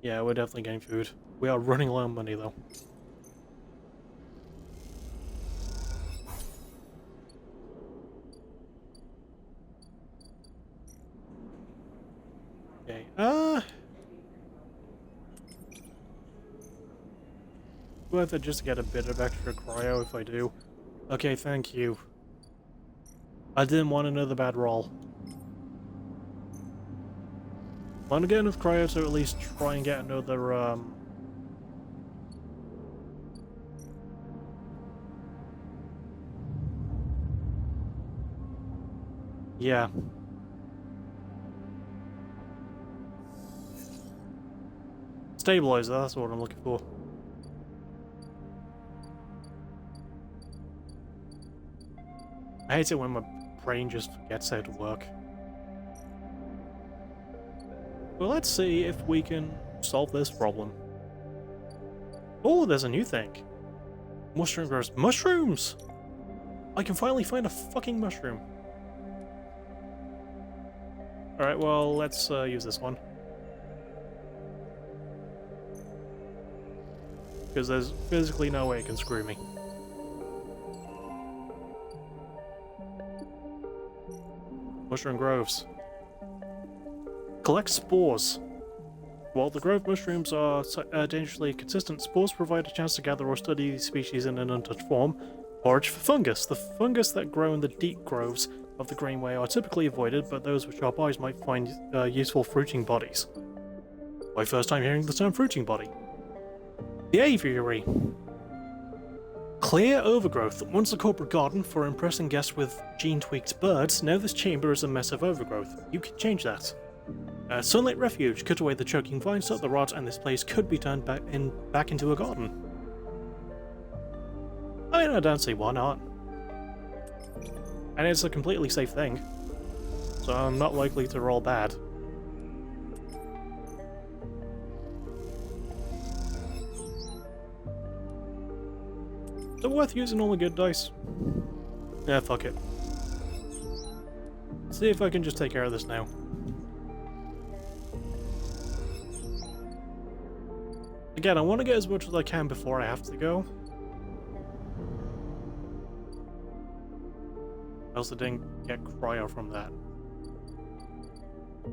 Yeah, we're definitely getting food. We are running low on money, though. Okay, worth it just to get a bit of extra cryo if I do. Okay, thank you. I didn't want another bad roll. Want to get enough cryo to at least try and get another, yeah. Stabilizer, that's what I'm looking for. I hate it when my brain just forgets how to work. Well, let's see if we can solve this problem. Oh, there's a new thing. Mushroom grows. Mushrooms! I can finally find a fucking mushroom. Alright, well, let's use this one. Because there's physically no way it can screw me. Mushroom groves. Collect spores. While the grove mushrooms are dangerously consistent, spores provide a chance to gather or study these species in an untouched form. Forage for fungus. The fungus that grow in the deep groves of the greenway are typically avoided, but those with sharp eyes might find useful fruiting bodies. My first time hearing the term fruiting body. The aviary. Clear overgrowth. Once a corporate garden for impressing guests with gene-tweaked birds, now this chamber is a mess of overgrowth. You can change that. Sunlight refuge. Cut away the choking vines, stop the rot, and this place could be turned back into a garden. I mean, I don't see why not. And it's a completely safe thing, so I'm not likely to roll bad. Is it worth using all the good dice? Yeah, fuck it. See if I can just take care of this now. Again, I want to get as much as I can before I have to go. I also didn't get cryo from that.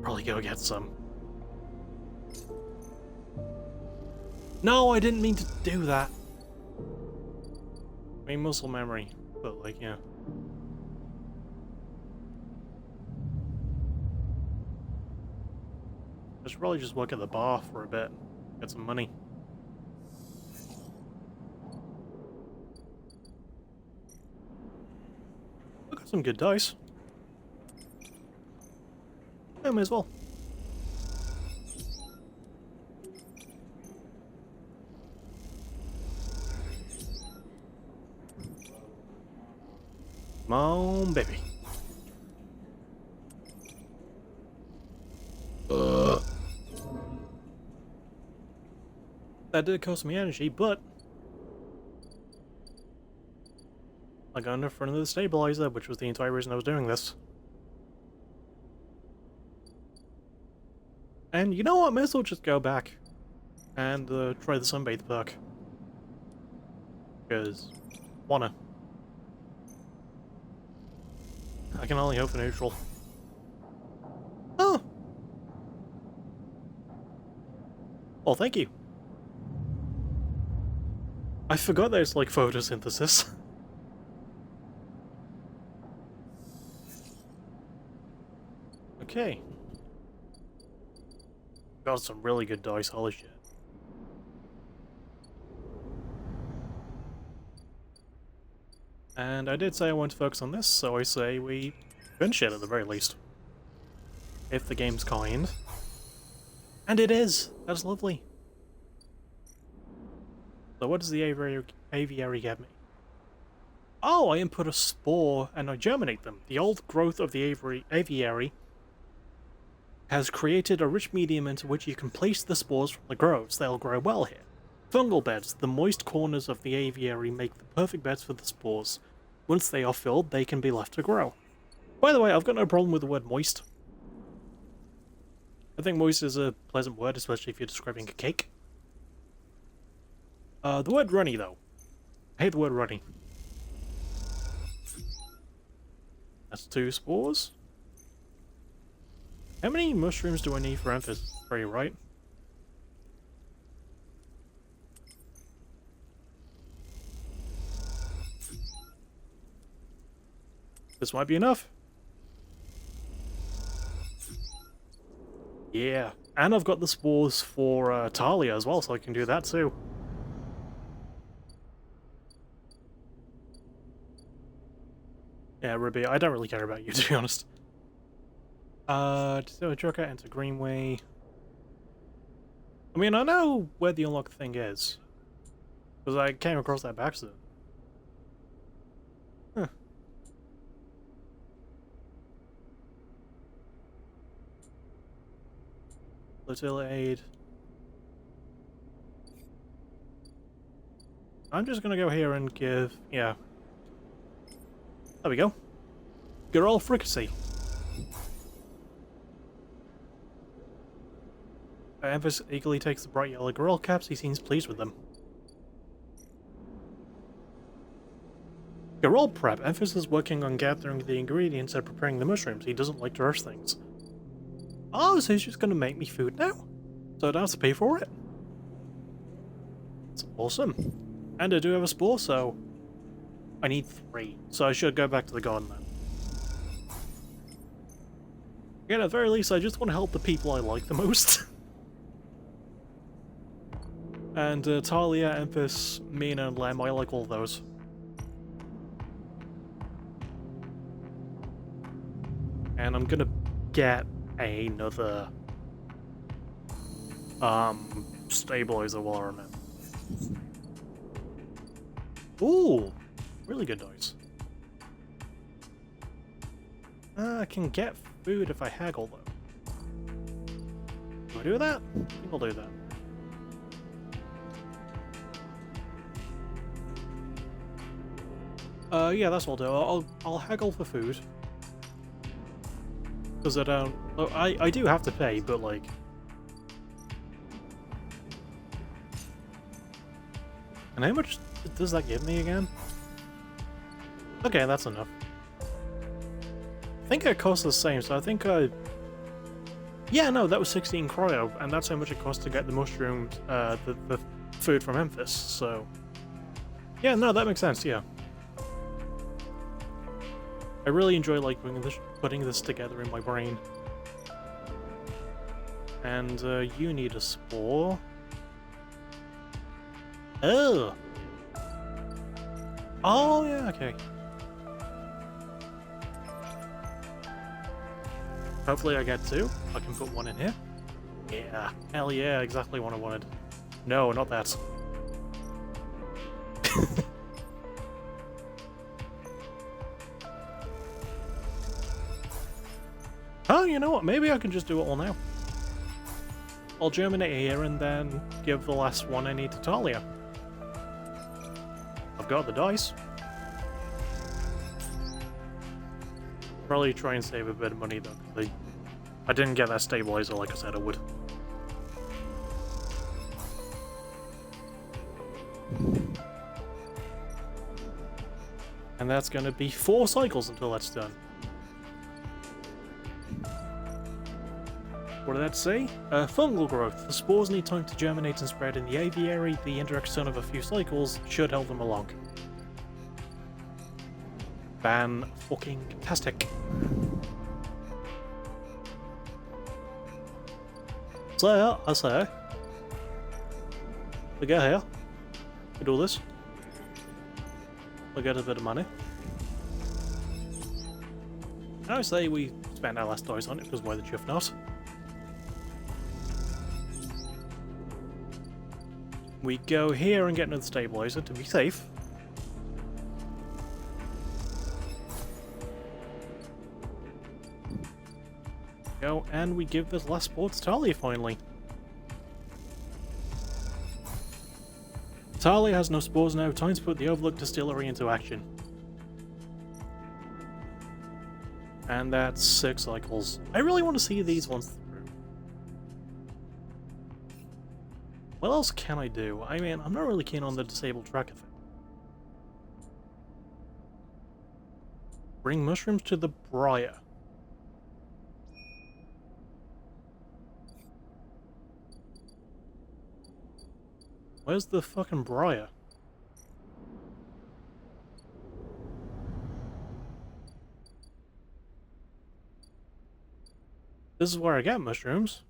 Probably go get some. No, I didn't mean to do that. I mean, muscle memory, but like, yeah. I should probably just work at the bar for a bit, get some money. I got some good dice. I may as well. Come on, baby. That did cost me energy, but I got enough for another stabilizer, which was the entire reason I was doing this. And you know what? May as well just go back and try the sunbathe perk. Because, wanna. I can only hope for neutral. Oh! Well, thank you. I forgot there's like photosynthesis. Okay. Got some really good dice, holy shit. And I did say I want to focus on this, so I say we finish it at the very least. If the game's kind. And it is! That's lovely. So what does the aviary get me? Oh, I input a spore and I germinate them. The old growth of the aviary has created a rich medium into which you can place the spores from the groves. They'll grow well here. Fungal beds. The moist corners of the aviary make the perfect beds for the spores. Once they are filled, they can be left to grow. By the way, I've got no problem with the word moist. I think moist is a pleasant word, especially if you're describing a cake. The word runny, though. I hate the word runny. That's 2 spores. How many mushrooms do I need for emphasis? 3, right? This might be enough. Yeah, and I've got the spores for Talia as well, so I can do that too. Yeah, Ruby, I don't really care about you, to be honest. So a truck out into Greenway. I mean, I know where the unlock thing is. Because I came across that by accident. Huh. Flotilla aid. I'm just gonna go here and give... yeah. There we go. Girl fricassee. Emphasis eagerly takes the bright yellow gorilla caps. He seems pleased with them. Gorilla prep. Emphasis working on gathering the ingredients and preparing the mushrooms. He doesn't like to rush things. Oh, so he's just gonna make me food now? So I don't have to pay for it? That's awesome. And I do have a spore, so... I need 3. So I should go back to the garden then. Again, at the very least, I just want to help the people I like the most. And Talia, Emphas, Mina, and Lem, I like all those. And I'm gonna get another stabilizer while I'm at. Ooh, really good dice. I can get food if I haggle though. Do I do that? I think I'll do that. Yeah, that's what I'll do. I'll haggle for food. Because I don't... Oh, I do have to pay, but like... And how much does that give me again? Okay, that's enough. I think it costs the same, so I think I... Yeah, no, that was 16 cryo, and that's how much it costs to get the mushrooms, the food from Memphis, so... Yeah, no, that makes sense, yeah. I really enjoy like putting this together in my brain. And you need a spore. Oh! Oh, yeah, okay. Hopefully I get 2. I can put 1 in here. Yeah, hell yeah, exactly what I wanted. No, not that. Oh, you know what? Maybe I can just do it all now. I'll germinate here and then give the last one I need to Talia. I've got the dice. Probably try and save a bit of money though, because I didn't get that stabilizer like I said I would. And that's going to be 4 cycles until that's done. What did that say? Fungal growth. The spores need time to germinate and spread in the aviary. The indirect sun of a few cycles should help them along. Fan-fucking-tastic. So, I say, we go here, we do this, we get a bit of money. I say we spend our last dice on it, because why the chuff not? We go here and get another stabilizer to be safe. Go, and we give this last sport to Talia finally. Talia has no spores now, time to put the Overlook Distillery into action. And that's 6 cycles. I really want to see these ones through. What else can I do? I mean, I'm not really keen on the disabled tracker thing. Bring mushrooms to the briar. Where's the fucking briar? This is where I get mushrooms.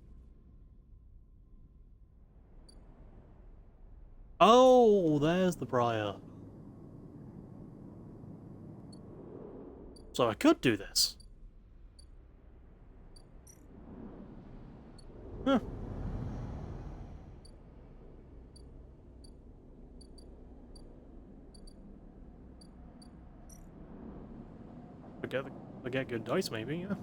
Oh, there's the briar. So I could do this. Huh. I get good dice, maybe, yeah.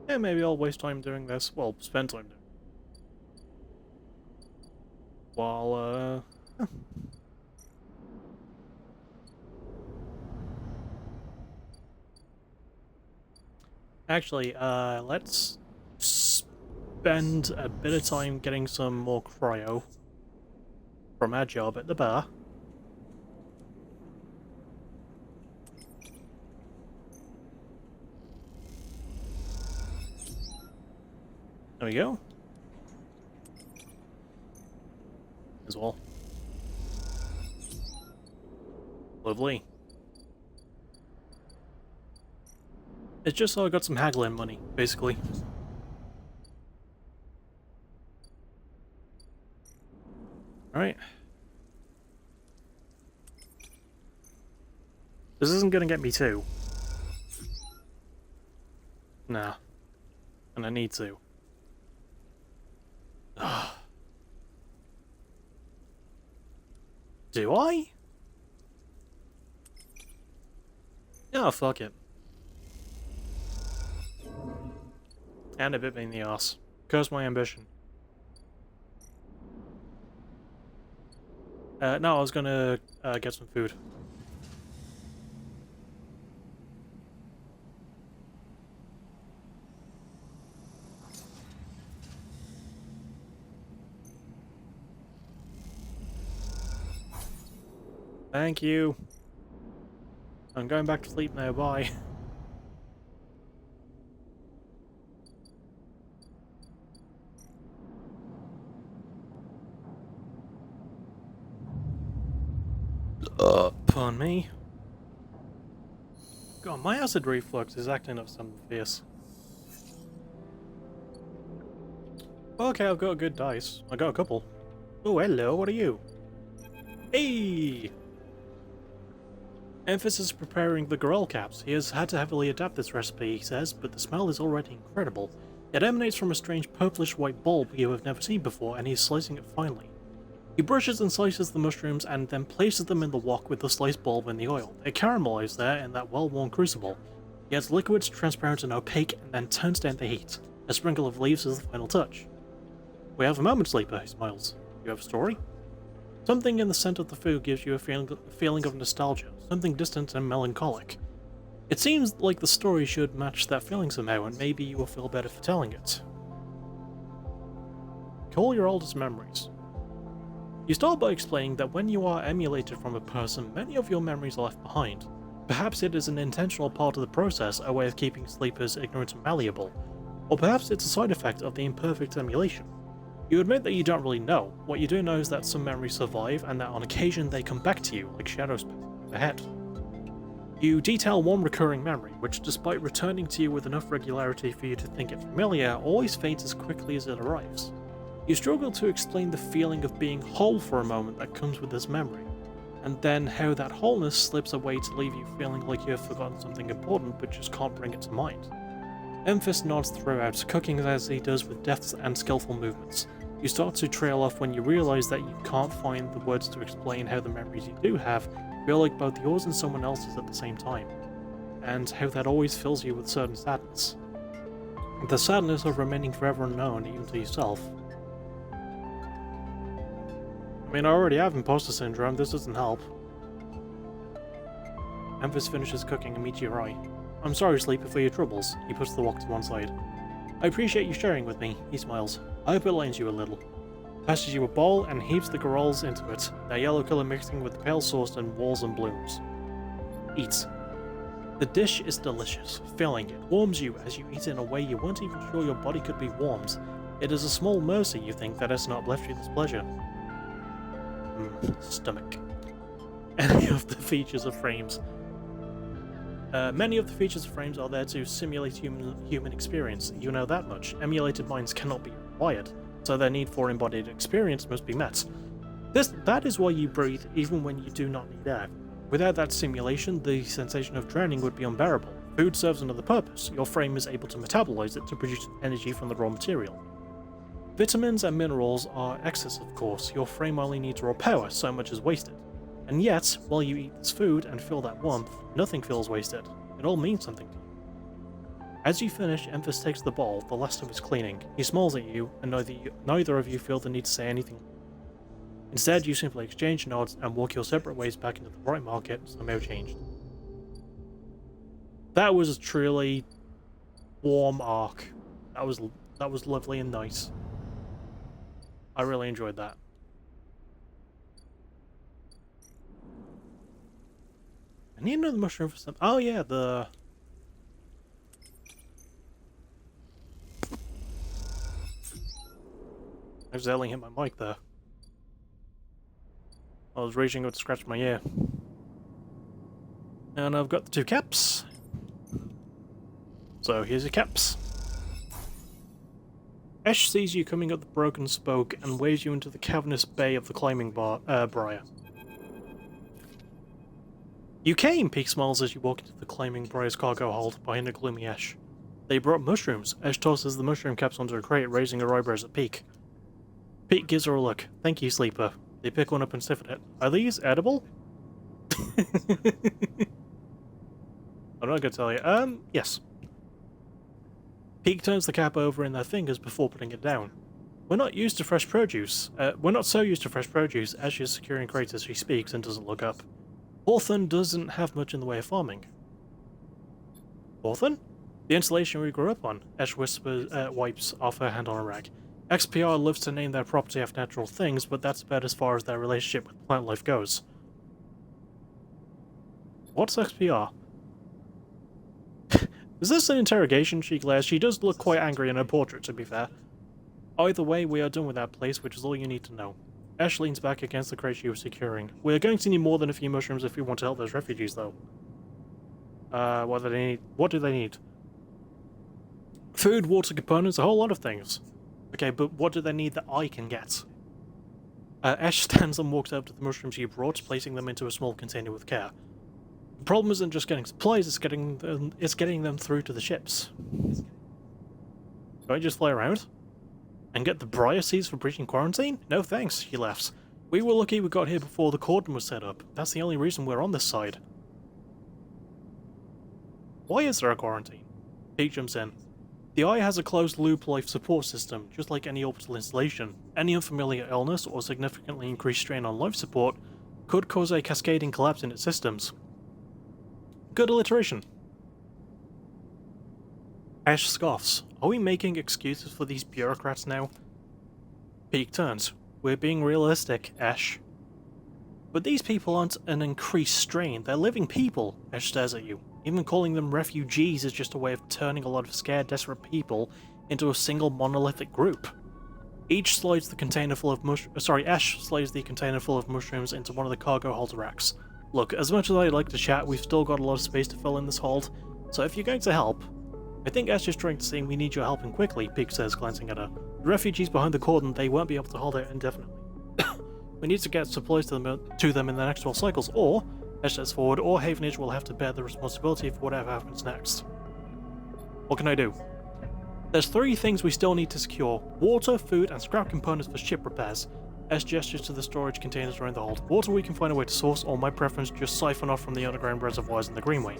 Yeah, maybe I'll waste time doing this. Well, spend time doing it. While, Actually, let's spend a bit of time getting some more cryo from our job at the bar. There we go. As well. Lovely. It's just so I got some haggling money, basically. Alright. This isn't gonna get me two. Nah. And I need to. Do I? Oh, fuck it. And it bit me in the ass. Curse my ambition. No, I was gonna get some food. Thank you. I'm going back to sleep now, bye. Pardon me. God, my acid reflux is acting up something fierce. Okay, I've got a good dice. I got a couple. Oh, hello, what are you? Hey! Emphasis preparing the gorel caps. He has had to heavily adapt this recipe, he says, but the smell is already incredible. It emanates from a strange purplish-white bulb you have never seen before, and he is slicing it finely. He brushes and slices the mushrooms and then places them in the wok with the sliced bulb in the oil. They caramelize there in that well-worn crucible. He adds liquids transparent and opaque and then turns down the heat. A sprinkle of leaves is the final touch. We have a moment, Sleeper, he smiles. You have a story? Something in the scent of the food gives you a feeling of nostalgia, something distant and melancholic. It seems like the story should match that feeling somehow, and maybe you will feel better for telling it. Call your oldest memories. You start by explaining that when you are emulated from a person, many of your memories are left behind. Perhaps it is an intentional part of the process, a way of keeping sleepers ignorant and malleable, or perhaps it's a side effect of the imperfect emulation. You admit that you don't really know. What you do know is that some memories survive, and that on occasion they come back to you, like shadows ahead. You detail one recurring memory, which despite returning to you with enough regularity for you to think it familiar, always fades as quickly as it arrives. You struggle to explain the feeling of being whole for a moment that comes with this memory, and then how that wholeness slips away to leave you feeling like you have forgotten something important but just can't bring it to mind. Memphis nods throughout, cooking as he does with deft and skillful movements. You start to trail off when you realise that you can't find the words to explain how the memories you do have feel like both yours and someone else's at the same time, and how that always fills you with certain sadness. The sadness of remaining forever unknown even to yourself. I mean, I already have imposter syndrome, this doesn't help. Memphis finishes cooking and meets your eye. I'm sorry, Sleeper, for your troubles. He puts the wok to one side. I appreciate you sharing with me, he smiles. I hope it lightens you a little. Passes you a bowl and heaps the garrals into it, their yellow colour mixing with the pale sauce and walls and blooms. Eats. The dish is delicious, filling. It warms you as you eat in a way you weren't even sure your body could be warmed. It is a small mercy, you think, that has not left you this pleasure. Stomach. Any of the features of frames. Many of the features of frames are there to simulate human experience. You know that much. Emulated minds cannot be required, so their need for embodied experience must be met. That is why you breathe even when you do not need air. Without that simulation, the sensation of drowning would be unbearable. Food serves another purpose. Your frame is able to metabolize it to produce energy from the raw material. Vitamins and minerals are excess, of course. Your frame only needs raw power, so much is wasted. And yet, while you eat this food and feel that warmth, nothing feels wasted. It all means something to you. As you finish, Emphas takes the bowl, the last of his cleaning. He smiles at you, and neither of you feel the need to say anything. Instead, you simply exchange nods and walk your separate ways back into the bright market, somehow changed. That was a truly warm arc. That was lovely and nice. I really enjoyed that. I need another mushroom for some. Oh yeah, the. I accidentally hit my mic there. I was reaching out to scratch my ear. And I've got the 2 caps. So here's your caps. Ash sees you coming up the broken spoke and waves you into the cavernous bay of the climbing briar. You came! Peak smiles as you walk into the climbing briar's cargo hold behind a gloomy Ash. They brought mushrooms. Ash tosses the mushroom caps onto a crate, raising her eyebrows at Peak. Peak gives her a look. Thank you, Sleeper. They pick one up and sniff at it. Are these edible? I'm not gonna tell you. Yes. Peak turns the cap over in their fingers before putting it down. We're not used to fresh produce. We're not so used to fresh produce. Ash is securing crates as she speaks and doesn't look up. Hawthorne doesn't have much in the way of farming. Hawthorne? The installation we grew up on, Ash whispers, wipes off her hand on a rag. XPR loves to name their property after natural things, but that's about as far as their relationship with plant life goes. What's XPR? Is this an interrogation? She glares. She does look quite angry in her portrait, to be fair. Either way, we are done with that place, which is all you need to know. Ash leans back against the crate she was securing. We are going to need more than a few mushrooms if we want to help those refugees, though. What do they need? What do they need? Food, water, components, a whole lot of things. Okay, but what do they need that I can get? Ash stands and walks over to the mushrooms you brought, placing them into a small container with care. The problem isn't just getting supplies, it's getting them through to the ships. Do I just fly around? And get the briar seeds for breaching quarantine? No thanks, she laughs. We were lucky we got here before the cordon was set up. That's the only reason we're on this side. Why is there a quarantine? Pete jumps in. The Eye has a closed-loop life support system, just like any orbital installation. Any unfamiliar illness or significantly increased strain on life support could cause a cascading collapse in its systems. Good alliteration. Ash scoffs. Are we making excuses for these bureaucrats now? Peak turns. We're being realistic, Ash. But these people aren't an increased strain, they're living people, Ash stares at you. Even calling them refugees is just a way of turning a lot of scared, desperate people into a single monolithic group. Ash slides the container full of mushrooms into one of the cargo hold racks. Look, as much as I'd like to chat, we've still got a lot of space to fill in this hold, so if you're going to help... I think Ash is trying to say we need your help and quickly, Peak says, glancing at her. The refugees behind the cordon, they won't be able to hold out indefinitely. We need to get supplies to them in the next 12 cycles, or, Ash steps forward, or Havenage will have to bear the responsibility for whatever happens next. What can I do? There's 3 things we still need to secure. Water, food, and scrap components for ship repairs. Ash gestures to the storage containers around the hold. Water we can find a way to source, or my preference, just siphon off from the underground reservoirs in the Greenway.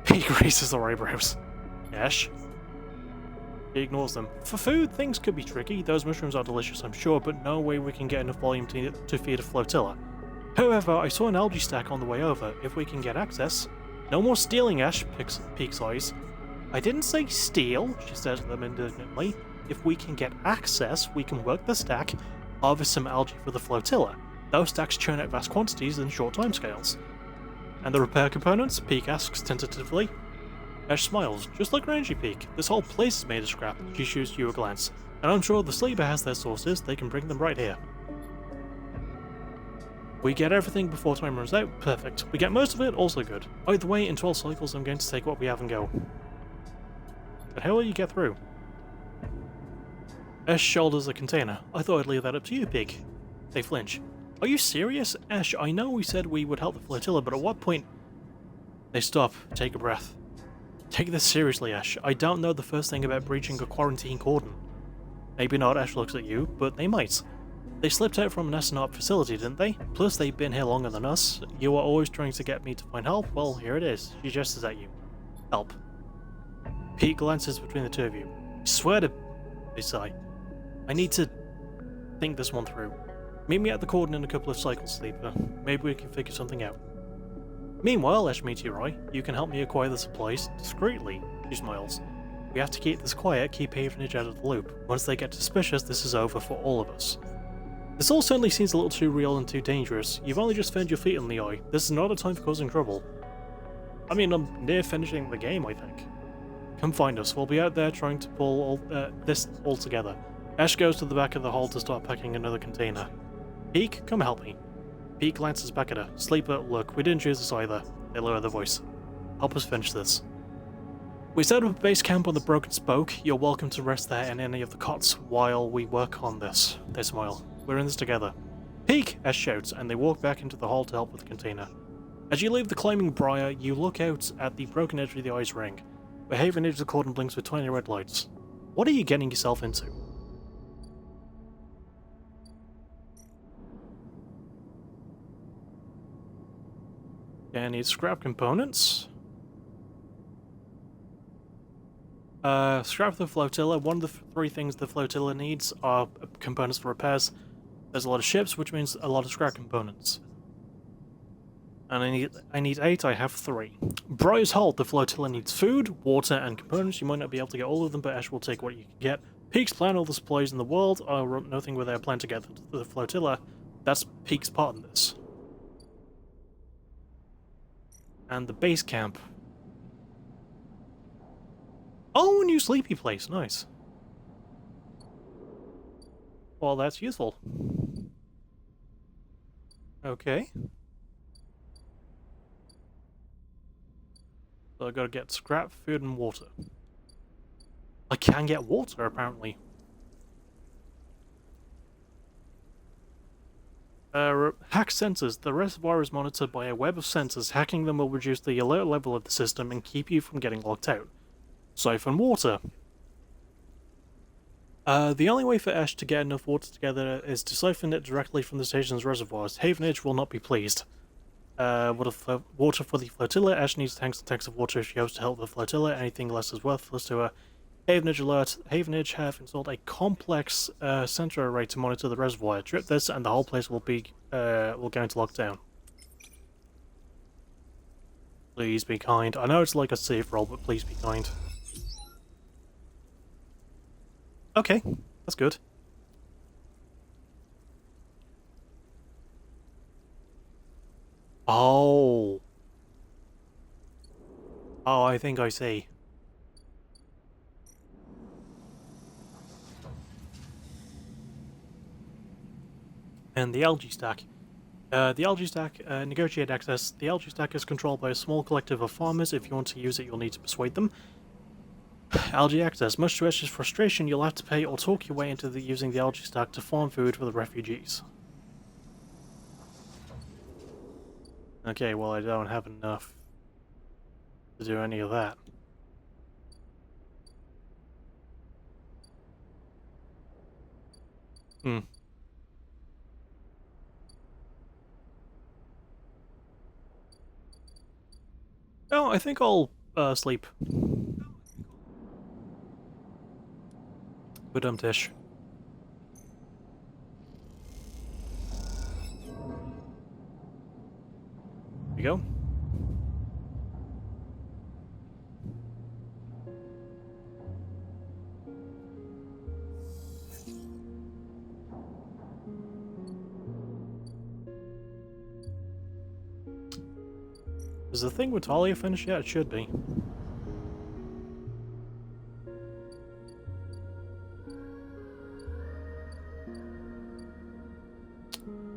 Peak raises her eyebrows. Ash? He ignores them. For food, things could be tricky. Those mushrooms are delicious, I'm sure, but no way we can get enough volume to feed a flotilla. However, I saw an algae stack on the way over. If we can get access... No more stealing, Ash, Peak's eyes. I didn't say steal, she says to them indignantly. If we can get access, we can work the stack, harvest some algae for the flotilla. Those stacks churn out vast quantities in short timescales. And the repair components? Peak asks tentatively. Ash smiles. Just like Rangy Peak, this whole place is made of scrap. She shoots you a glance. And I'm sure the Sleeper has their sources, they can bring them right here. We get everything before time runs out, perfect. We get most of it, also good. Either way, in 12 cycles I'm going to take what we have and go. But how will you get through? Ash shoulders a container. I thought I'd leave that up to you, Pig. They flinch. Are you serious? Ash, I know we said we would help the flotilla, but at what point... They stop, take a breath. Take this seriously, Ash. I don't know the first thing about breaching a quarantine cordon. Maybe not, Ash looks at you, but they might. They slipped out from an astronaut facility, didn't they? Plus, they've been here longer than us. You were always trying to get me to find help. Well, here it is. She gestures at you. Help. Pete glances between the two of you. I swear to... They sigh. I need to think this one through. Meet me at the cordon in a couple of cycles, Sleeper. Maybe we can figure something out. Meanwhile, Ash Meteoroi, you can help me acquire the supplies discreetly. She smiles. We have to keep this quiet, keep Havenage out of the loop. Once they get suspicious, this is over for all of us. This all certainly seems a little too real and too dangerous. You've only just found your feet in the eye. This is not a time for causing trouble. I mean, I'm near finishing the game, I think. Come find us. We'll be out there trying to pull this all together. Ash goes to the back of the hall to start packing another container. Peak, come help me. Peak glances back at her. Sleeper, look, we didn't choose this either. They lower their voice. Help us finish this. We set up a base camp on the Broken Spoke. You're welcome to rest there in any of the cots while we work on this. They smile. We're in this together. Peak! Ash shouts, and they walk back into the hall to help with the container. As you leave the climbing briar, you look out at the broken edge of the ice ring, where Havenage the cordon blinks with tiny red lights. What are you getting yourself into? I need scrap components. Scrap the flotilla. One of the three things the flotilla needs are components for repairs. There's a lot of ships, which means a lot of scrap components. And I need 8, I have 3. Briar's Hold, the flotilla needs food, water, and components. You might not be able to get all of them, but Ash will take what you can get. Peak's plan, all the supplies in the world are nothing with their plan to get the flotilla. That's Peak's part in this. And the base camp. Oh, new sleepy place, nice. Well, that's useful. Okay. So I gotta get scrap, food, and water. I can get water, apparently. Hack sensors. The reservoir is monitored by a web of sensors. Hacking them will reduce the alert level of the system and keep you from getting locked out. Siphon water. The only way for Ash to get enough water together is to siphon it directly from the station's reservoirs. Havenage will not be pleased. Water for the flotilla. Ash needs tanks and tanks of water if she hopes to help the flotilla. Anything less is worthless to her. Havenage alert. Havenage have installed a complex sensor array to monitor the reservoir. Trip this and the whole place will go into lockdown. Please be kind. I know it's like a safe roll, but please be kind. Okay, that's good. Oh. Oh, I think I see. And the algae stack. Negotiate access. The algae stack is controlled by a small collective of farmers. If you want to use it, you'll need to persuade them. Algae access. Much to Ash's frustration, you'll have to pay or talk your way into using the algae stack to farm food for the refugees. Okay, well I don't have enough to do any of that. Oh, I think I'll sleep. Tish. we go. Is the thing with Talia finished yet? It should be.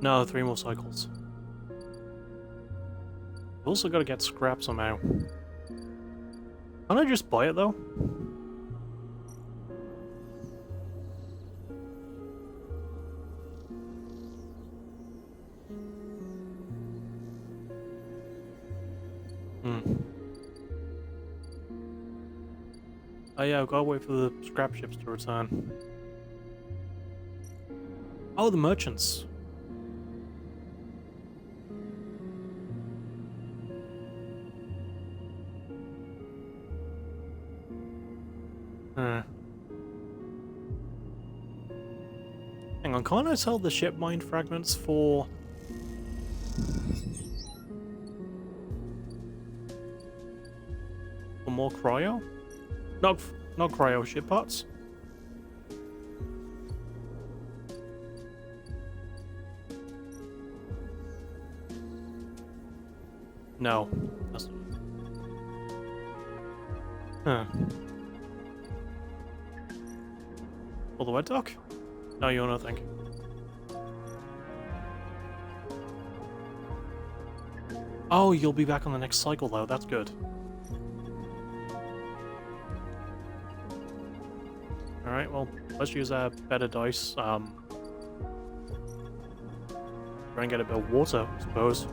No, 3 more cycles. I've also got to get scrap somehow. Can't I just buy it though? Oh yeah, I've got to wait for the scrap ships to return. Oh, the merchants. Hang on, can't I sell the ship mine fragments for... more cryo? Not cryo, ship parts? No. That's not... Huh. For the wet dock? No, you're nothing. Oh, you'll be back on the next cycle though, that's good. Alright, well, let's use our better dice. Try and get a bit of water, I suppose.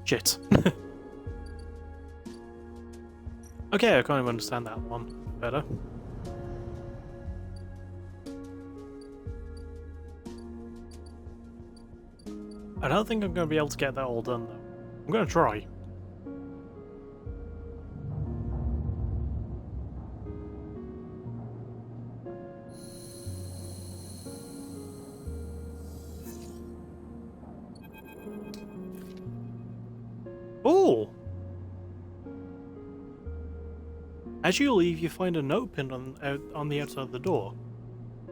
Shit. Okay, I kind of understand that one better. I don't think I'm going to be able to get that all done, though. I'm going to try. Oh! As you leave, you find a note pinned on the outside of the door.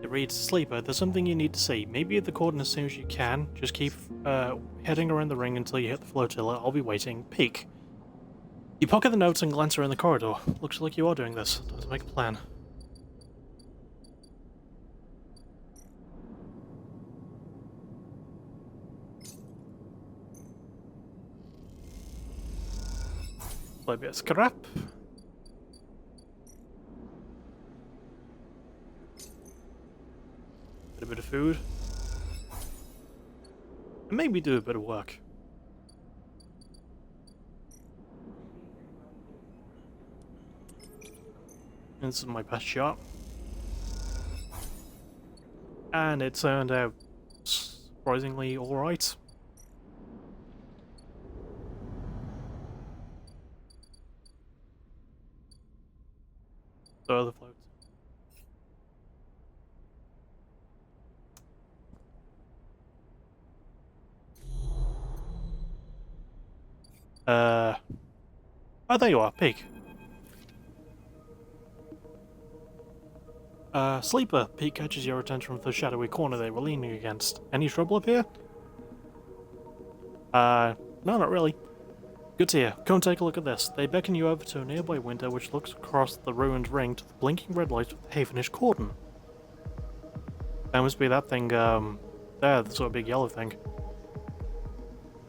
It reads, "Sleeper, there's something you need to see. Maybe at the cordon as soon as you can. Just keep heading around the ring until you hit the flotilla. I'll be waiting. Peek." You pocket the notes and glance around the corridor. Looks like you are doing this. Time to make a plan. Play a bit of scrap. A bit of food. And maybe do a bit of work. And this is my best shot. And it turned out surprisingly alright. So other floats. Oh, there you are, Peek. Sleeper. Peek catches your attention from the shadowy corner they were leaning against. Any trouble up here? No, not really. Good to hear. Come take a look at this. They beckon you over to a nearby window which looks across the ruined ring to the blinking red lights of the Havenish cordon. That must be that thing, there, the sort of big yellow thing.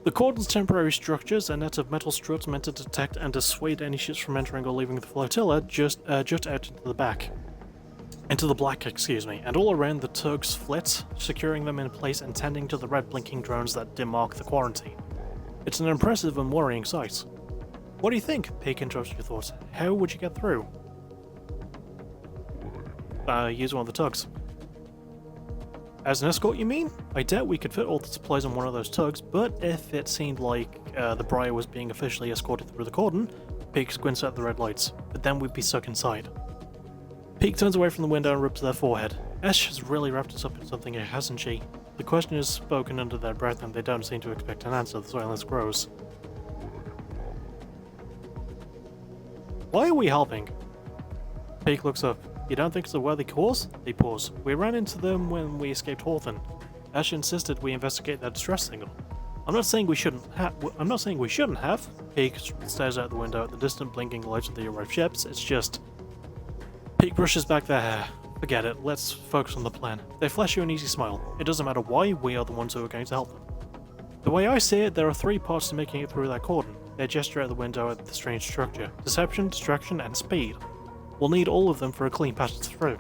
The cordon's temporary structures, a net of metal struts meant to detect and dissuade any ships from entering or leaving the flotilla, just jut out into the back. Into the black, excuse me, and all around the Turks flit, securing them in place and tending to the red blinking drones that demark the quarantine. It's an impressive and worrying sight. What do you think? Peek interrupts your thoughts. How would you get through? use one of the tugs. As an escort, you mean? I doubt we could fit all the supplies on one of those tugs, but if it seemed like the Briar was being officially escorted through the cordon, Peak squints at the red lights, but then we'd be stuck inside. Peak turns away from the window and rubs their forehead. Ash has really wrapped us up in something here, hasn't she? The question is spoken under their breath and they don't seem to expect an answer. The silence grows. Why are we helping? Peak looks up. You don't think it's a worthy cause? They pause. We ran into them when we escaped Hawthorne. Ash insisted we investigate their distress signal. I'm not saying we shouldn't have. Peak stares out the window at the distant blinking lights of the arrived ships. It's just... Peak brushes back their hair. Forget it. Let's focus on the plan. They flash you an easy smile. It doesn't matter why, we are the ones who are going to help them. The way I see it, there are 3 parts to making it through that cordon. They gesture out the window at the strange structure. Deception, distraction, and speed. We'll need all of them for a clean passage through.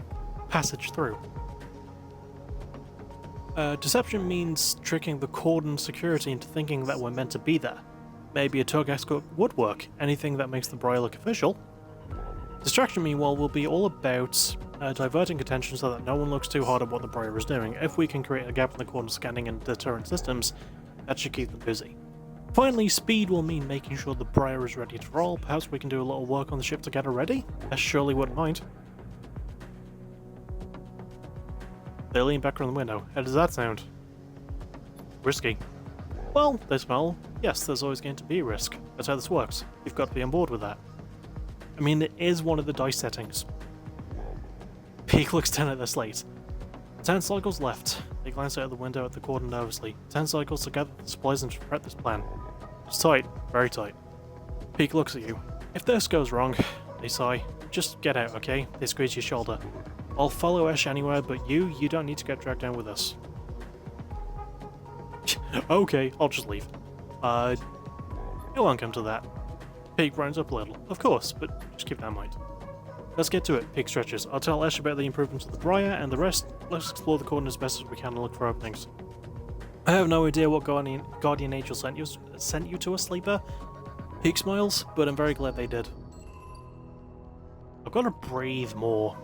Deception means tricking the cordon security into thinking that we're meant to be there. Maybe a tug escort would work, anything that makes the Briar look official. Distraction, meanwhile, will be all about diverting attention so that no one looks too hard at what the Briar is doing. If we can create a gap in the cordon scanning and deterrent systems, that should keep them busy. Finally, speed will mean making sure the Briar is ready to roll. Perhaps we can do a little work on the ship to get her ready? I surely wouldn't mind. They lean back from the window. How does that sound? Risky. Well, they smile. Yes, there's always going to be risk. That's how this works. You've got to be on board with that. I mean, it is one of the dice settings. Peak looks down at their slate. 10 cycles left. They glance out the window at the cordon nervously. 10 cycles to gather the supplies and to prep this plan. It's tight. Very tight. Peak looks at you. If this goes wrong, they sigh. Just get out, okay? They squeeze your shoulder. I'll follow Ash anywhere, but you don't need to get dragged down with us. Okay, I'll just leave. It won't come to that. Peak rounds up a little. Of course, but just keep that in mind. Let's get to it, Peak stretches. I'll tell Ash about the improvements of the Briar, and the rest, let's explore the cordon as best as we can and look for openings. I have no idea what guardian angel sent you to us, Sleeper. Peak smiles, but I'm very glad they did. I've got to breathe more.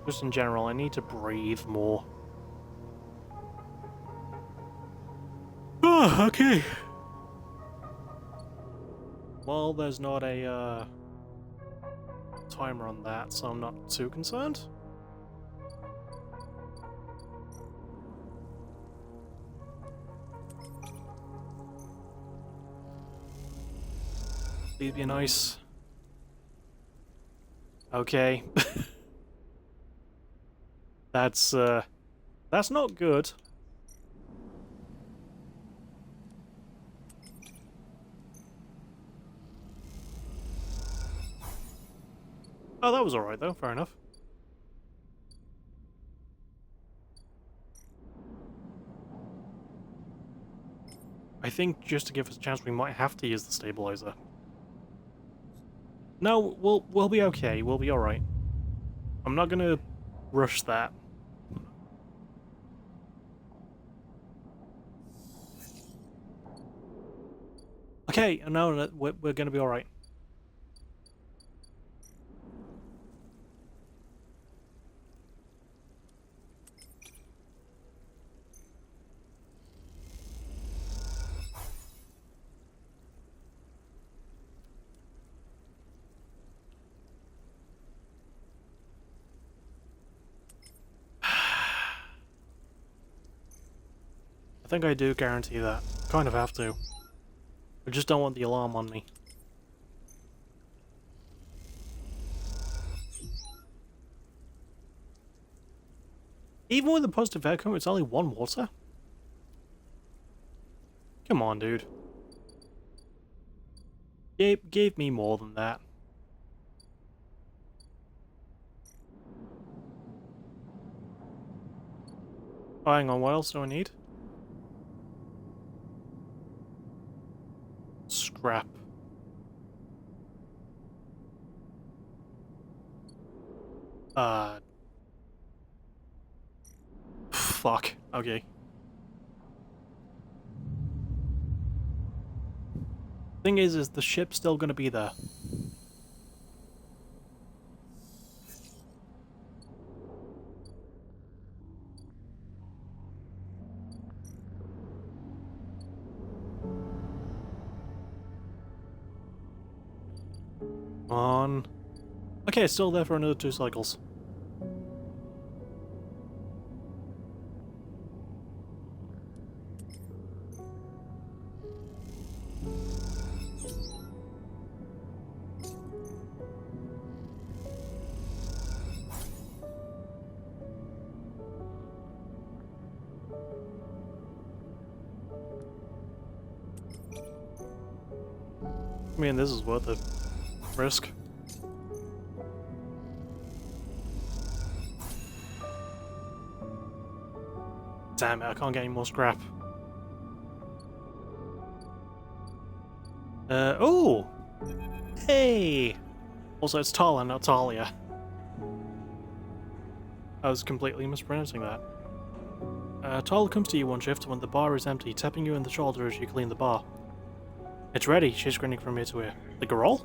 Just in general, I need to breathe more. Ah, okay. Well, there's not a timer on that, so I'm not too concerned. Please be nice. Okay. That's not good. Oh, that was alright though, fair enough. I think just to give us a chance we might have to use the stabilizer. No, we'll be okay, we'll be alright. I'm not gonna rush that. Okay, no, we're gonna be alright. I think I do guarantee that. Kind of have to. I just don't want the alarm on me. Even with a positive outcome, it's only 1 water? Come on, dude. Gave me more than that. Oh, hang on, what else do I need? Scrap. Fuck. Okay. Thing is the ship's still gonna be there. on. Okay, it's still there for another 2 cycles. I mean, this is worth the risk. Damn it, I can't get any more scrap. Oh! Hey! Also, it's Tala, not Talia. I was completely mispronouncing that. Tala comes to you one shift when the bar is empty, tapping you in the shoulder as you clean the bar. It's ready, she's grinning from ear to ear. The girl?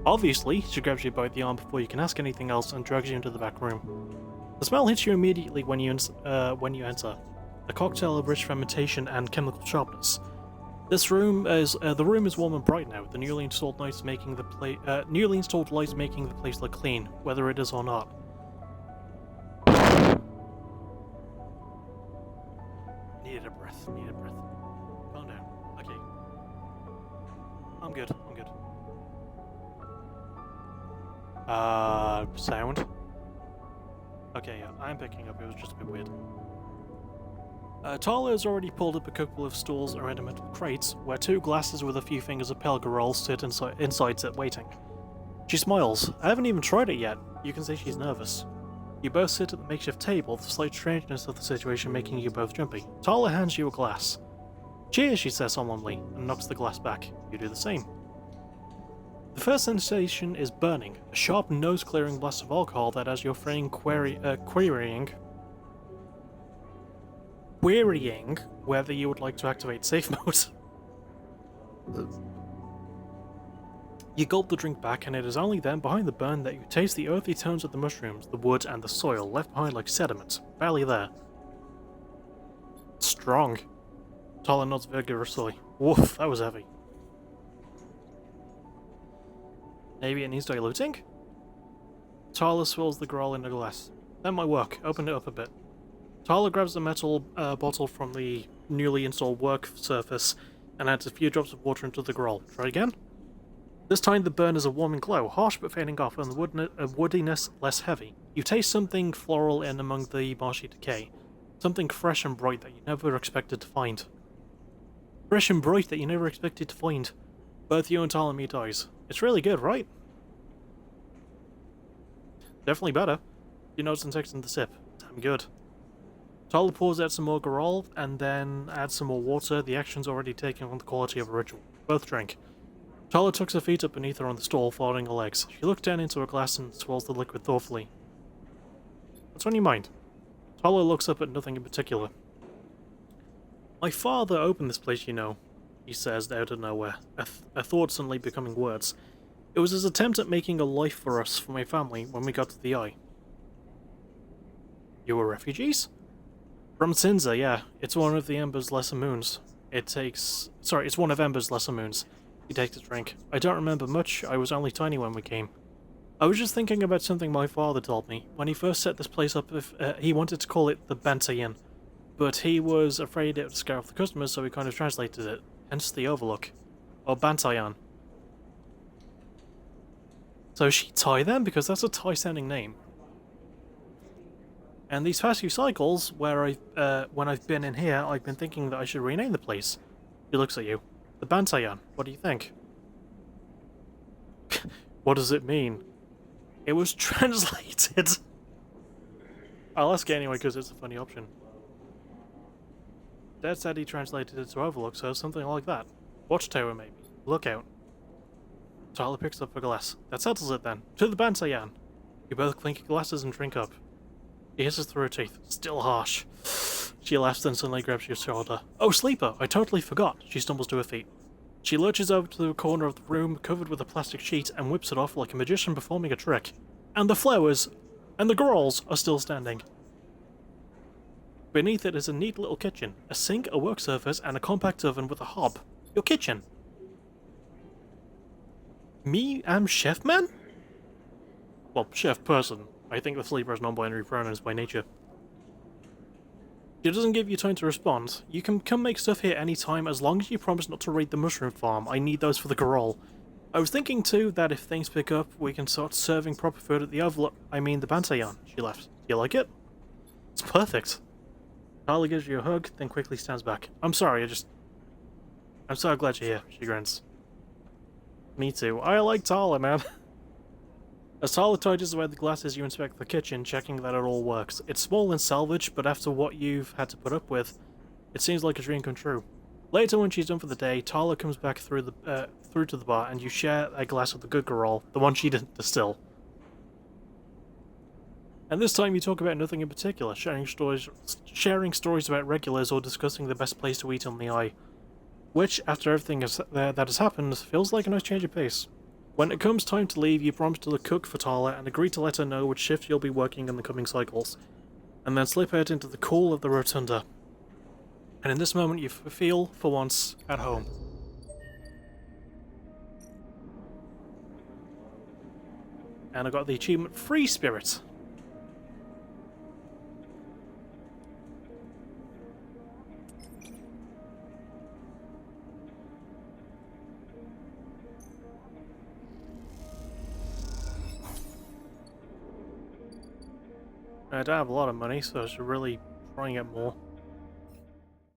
Obviously, she grabs you by the arm before you can ask anything else and drags you into the back room. The smell hits you immediately when you enter. A cocktail of rich fermentation and chemical sharpness. The room is warm and bright now. The newly installed lights making the place look clean, whether it is or not. Needed a breath. Calm down. Okay. I'm good. Sound? Okay, yeah, I'm picking up. It was just a bit weird. Tala has already pulled up a couple of stools around a metal crate, where 2 glasses with a few fingers of Pelgarol sit inside it waiting. She smiles. I haven't even tried it yet. You can see she's nervous. You both sit at the makeshift table, the slight strangeness of the situation making you both jumpy. Tala hands you a glass. Cheers, she says solemnly, and knocks the glass back. You do the same. The first sensation is burning, a sharp nose-clearing blast of alcohol that has your brain querying whether you would like to activate safe mode. You gulp the drink back, and it is only then, behind the burn, that you taste the earthy tones of the mushrooms, the wood, and the soil, left behind like sediment, barely there. Strong. Tala nods vigorously. Woof, that was heavy. Maybe it needs diluting? Tala swirls the growel in a glass. That might work. Open it up a bit. Tala grabs the metal bottle from the newly installed work surface and adds a few drops of water into the growel. Try again? This time the burn is a warming glow, harsh but fading off, and the woodiness less heavy. You taste something floral in among the marshy decay. Something fresh and bright that you never expected to find. Fresh and bright that you never expected to find. Both you and Tala meet eyes. It's really good, right? Definitely better. You notice in texting the sip. Damn good. Tala pours out some more growel and then adds some more water, the action's already taken on the quality of a ritual. Both drink. Tala tucks her feet up beneath her on the stool, folding her legs. She looks down into her glass and swirls the liquid thoughtfully. What's on your mind? Tala looks up at nothing in particular. My father opened this place, you know, he says out of nowhere, a thought suddenly becoming words. It was his attempt at making a life for us, for my family, when we got to the Eye. You were refugees? From Sinza, yeah. It's one of the Ember's lesser moons. It's one of Ember's lesser moons. He takes a drink. I don't remember much, I was only tiny when we came. I was just thinking about something my father told me. When he first set this place up, he wanted to call it the Bantayan, but he was afraid it would scare off the customers, so he kind of translated it. Hence the Overlook. Or Bantayan. So is she Thai then? Because that's a Thai-sounding name. And these past few cycles, where when I've been in here, I've been thinking that I should rename the place. He looks at you. The Bantayan. What do you think? What does it mean? It was translated. I'll ask it anyway because it's a funny option. Dad said he translated it to Overlook, so something like that. Watchtower, maybe. Lookout. Tyler picks up a glass. That settles it then. To the Bantayan. You both clink your glasses and drink up. He hisses through her teeth. Still harsh. She laughs and suddenly grabs your shoulder. Oh, Sleeper! I totally forgot. She stumbles to her feet. She lurches over to the corner of the room, covered with a plastic sheet, and whips it off like a magician performing a trick. And the flowers and the girls are still standing. Beneath it is a neat little kitchen, a sink, a work surface, and a compact oven with a hob. Your kitchen. Me am Chef Man? Well, Chef Person. I think the sleeper has non-binary pronouns by nature. She doesn't give you time to respond. You can come make stuff here anytime as long as you promise not to raid the mushroom farm. I need those for the Garol. I was thinking too that if things pick up, we can start serving proper food at the the Bantayan. She left. Do you like it? It's perfect. Tyler gives you a hug, then quickly stands back. I'm sorry, I'm so glad you're here, she grins. Me too. I like Tyler, man. As Tyler tidies away the glasses, you inspect the kitchen, checking that it all works. It's small and salvaged, but after what you've had to put up with, it seems like a dream come true. Later, when she's done for the day, Tyler comes back through to the bar, and you share a glass of the good girl, the one she didn't distill. And this time, you talk about nothing in particular, sharing stories about regulars or discussing the best place to eat on the eye, which, after everything that has happened, feels like a nice change of pace. When it comes time to leave, you promise to cook for Tala and agree to let her know which shift you'll be working in the coming cycles, and then slip out into the cool of the rotunda. And in this moment, you feel, for once, at home. And I got the achievement Free Spirit. I don't have a lot of money, so I should really try and get more.